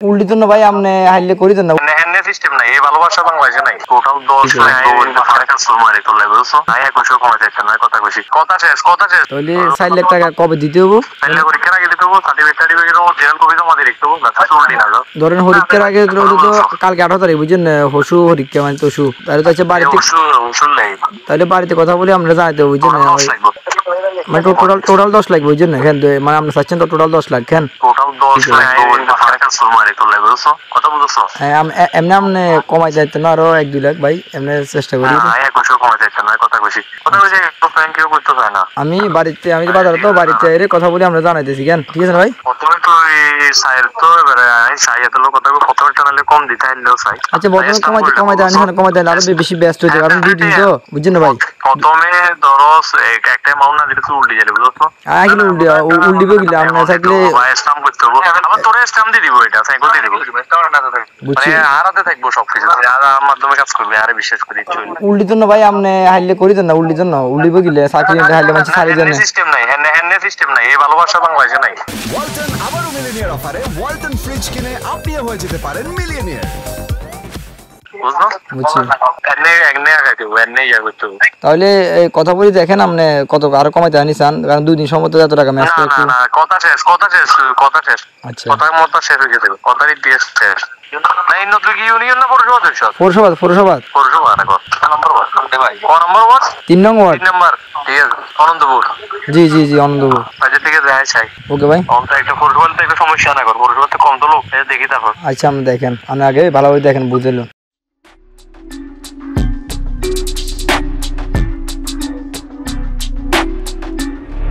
উল্টি তো না ভাই আপনি হাইলে করি দেন না এনে সিস্টেম নাই এই ভালোবাসা বাংলাদেশে নাই টোটাল 10 লাখ টাকা মারি তোলে বুঝছো আই 21 কমে যাচ্ছে না কথা কইছি কথা শেষ তাহলে 4 লাখ টাকা কবে দিতে হবে তাহলে পরীক্ষার আগে দিতে হবে সার্টিফিকেট অরিজিনাল কপি জমা দিয়ে রাখতে হবে না চুল দিন আগে ধরেন পরীক্ষার আগে তো কালকে 18 তারিখ বুঝছেন হসু পরীক্ষা মানে তো তাহলে তো আচ্ছা বাড়িতে উসুল নাই তাহলে বাড়িতে কথা বলে আমরা জানাতে হবে বুঝছেন মানে টোটাল 10 লাখ বুঝছেন না কেন মানে আপনি চাচ্ছেন তো টোটাল 10 লাখ কেন টোটাল 10 লাখ টাকা মারি তোলে বুঝছো কথা বুঝছো এমনি আপনি কমাই যাইতে না আরো 1-2 লাখ ভাই এমনি চেষ্টা করি আই 21 কমে যাচ্ছে না কথা কইছি তো ফ্যান কেউ করতে চায় না আমি বাজারে তো বাড়িতে এর কথা বলে আমরা জানাইতেছি কেন ঠিক আছে ভাই প্রথমে তো এই সাইর তো এবারে সাই এত লোক কথা প্রথমে টানালে কম দিতে আইলেও চাই আচ্ছা বর্তমানে কমাই দেন আরো বেশি ব্যস্ত হয়ে যাবে কারণ 2 দিন তো বুঝছেন না ভাই প্রথমে ধরো একটা মাউন্ট না দিলে তো উল্টে যাবে বুঝছো আগে উল্টিবে গিলা আমরা থাকলে ভাই স্টাম্প করতে হবে আবার তোরে স্টাম্প দিয়ে দিব এটা সাইকেল দিয়ে দিব বুঝছি হারাতে থাকবো সবকিছু আর আমার মাধ্যমে কাজ করবে আরে বিশ্বাস করি উল্টি তো না ভাই আপনি হাইলে করি দেন না উল্টিবে গিলে চাকরি হাইলে মানে সারি দেন সিস্টেম নাই এনে সিস্টেম নাই এই ভালোবাসা বাংলাদেশে নাই ওয়ালটন আবারো মিলিয়নিয়ার অফারে ওয়ালটন ফ্রিজ কিনে আপনিও হয়ে যেতে পারেন মিলিয়নিয়ার তাহলে কথা বলি দেখেন আপনি কত আরো কমাইতে আনি চান কারণ 2 দিন সময় তো এত টাকা ম্যাচ করে কথা শেষ আচ্ছা কথার মতো শেষ হয়ে যাবে কথারই শেষ না ইন্নতুল কি ইউনিয়ন না পৌরসভা পরিষদ পৌরসভা না কো নম্বর ভাই ক নম্বর ওয়ার্ড 3 নং ওয়ার্ড 3 নম্বর ঠিক আছে আনন্দপুর জি আনন্দপুর আচ্ছা ঠিক আছে চাই ওকে ভাই অন্ত একটা পৌরসভাতে একটা সমস্যা না কর পৌরসভাতে কম তো লোক দেখি তারপর আচ্ছা আপনি দেখেন আপনি আগে ভালোভাবে দেখেন বুঝলেন